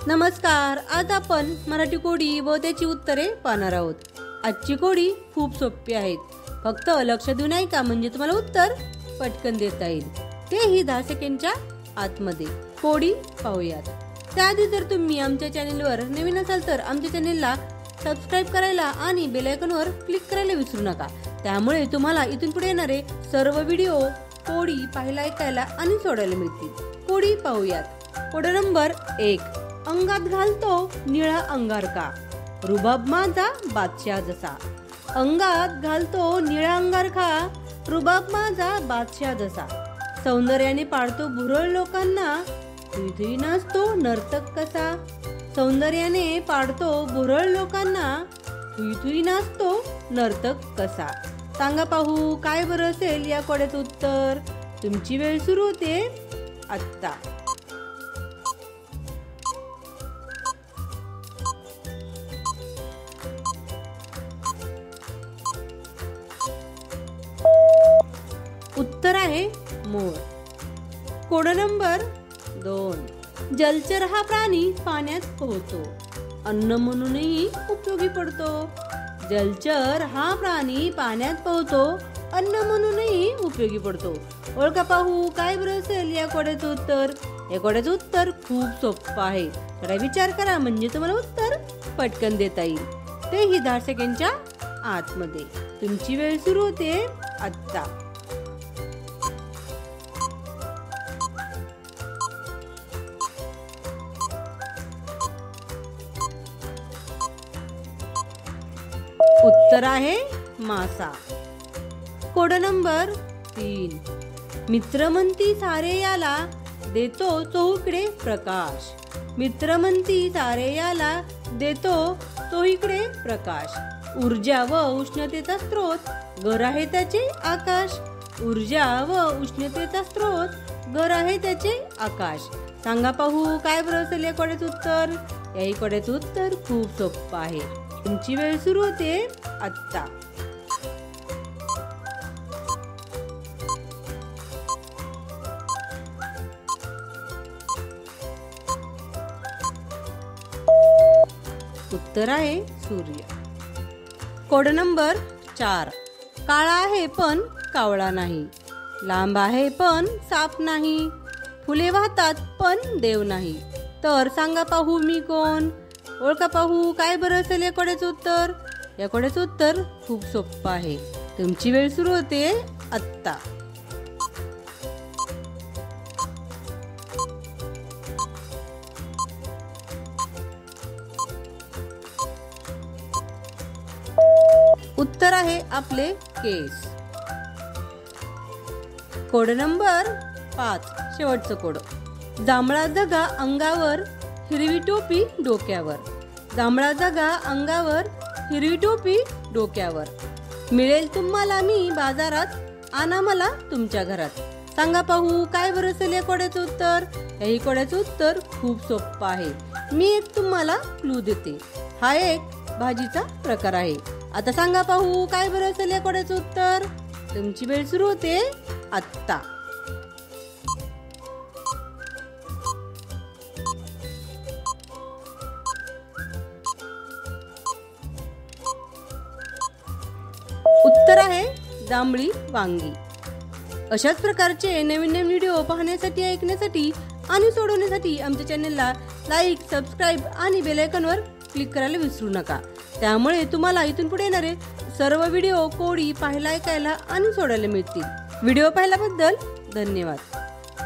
नमस्कार, आज आपण मराठी कोडी व त्याची उत्तरे पाहणार आहोत। आजची कोडी खूप सोपी आहेत, फक्त लक्ष देऊन ऐका म्हणजे तुम्हाला उत्तर पटकन देता येईल, तेही 10 सेकंदच्या आतमध्ये। कोडी पाहूयात। त्याआधी जर तुम्ही आमच्या चॅनलवर नवीन असाल तर आमच्या चॅनलला सबस्क्राइब करायला आणि बेल आयकॉनवर क्लिक करायला विसरू नका, त्यामुळे तुम्हाला इथून पुढे येणारे सर्व व्हिडिओ कोडी पाहायला, ऐकायला आणि सोडवायला मिळतील। कोडी पाहूयात। कोड नंबर 1, अंगात घालतो निळा अंगार का, रुबाब माझा बादशाह जसा। अंगात घालतो निळा अंगार का, रुबाब माझा बादशाह जसा। सौंदर्याने पाडतो भुरळ लोकांना, तुई नाचतो नर्तक कसा। सौंदर्याने पाडतो भुरळ लोकांना, तुई नाचतो नर्तक कसा। सांगा पाहू काय बरं असेल या कोड्याचं उत्तर। तुमची वेळ सुरू होते आता। उत्तर आहे मोर। कोड नंबर 2, जलचर हा प्राणी पाण्यात पोहतो, अन्न म्हणूनही उपयोगी पडतो। जलचर हा प्राणी पाण्यात पोहतो, अन्न म्हणूनही उपयोगी पडतो। ओळखा पाहू काय बरं असेल या कोड्याचं उत्तर। या कोड्याचं उत्तर खूप सोपं आहे, थोडा विचार करा म्हणजे तुम्हाला उत्तर पटकन देता येईल, तेही 10 सेकंदच्या आतमध्ये। तुमची वेळ सुरू होते आता। उत्तर आहे मासा। कोड नंबर 3, मित्र म्हणती सारे याला, देतो चोहीकडे प्रकाश। मित्र म्हणती सारे याला, देतो चोहीकडे प्रकाश। ऊर्जा व उष्णतेचा स्रोत, घर आहे त्याचे आकाश। ऊर्जा व उष्णतेचा स्रोत, घर आहे त्याचे आकाश। सांगा पाहू काय बरं असेल या कोड्याचं उत्तर। याही कोड्याचं उत्तर खूप सोपं आहे। तुमची वेळ सुरू होते आता। उत्तर आहे सूर्य। कोड नंबर 4, काळा आहे पण कावळा नाही, लांब आहे पण साप नाही, फुले वाहतात पण देव नाही। तर सांगा पाहू मी कोण। ओळखा पाहू काय बरं असेल या कोड्याचं उत्तर। या कोड्याचं उत्तर खूप सोपं आहे। तुमची वेळ सुरू होते आता। उत्तर आहे आपले केस। कोड नंबर 5, शेवटचं कोड। जांभळा जगा अंगावर, हिरवी टोपी डोक्यावर। जांभळा जगा अंगावर, हिरवी टोपी डोक्यावर। मिळेल तुम्हाला मी बाजारात, आणा मला तुमच्या घरात। सांगा पाहू काय बरं असेल या कोड्याचं उत्तर। याही कोड्याचं उत्तर खूप सोपं आहे। मी एक तुम्हाला क्लू देते, हा एक भाजीचा प्रकार आहे। आता सांगा पाहू काय बरं असेल या कोड्याचं उत्तर। तुमची वेळ सुरू होते आता। उत्तर आहे जांभळी वांगी। अशाच प्रकारचे नवीन नवीन व्हिडिओ पाहण्यासाठी, ऐकण्यासाठी आणि सोडवण्यासाठी आमच्या चॅनलला लाईक, सबस्क्राइब आणि बेल आयकॉनवर क्लिक करायला विसरू नका, त्यामुळे तुम्हाला इथून पुढे येणारे सर्व व्हिडिओ कोडी पाहायला, ऐकायला आणि सोडवायला मिळतील। व्हिडिओ पाहिल्याबद्दल धन्यवाद।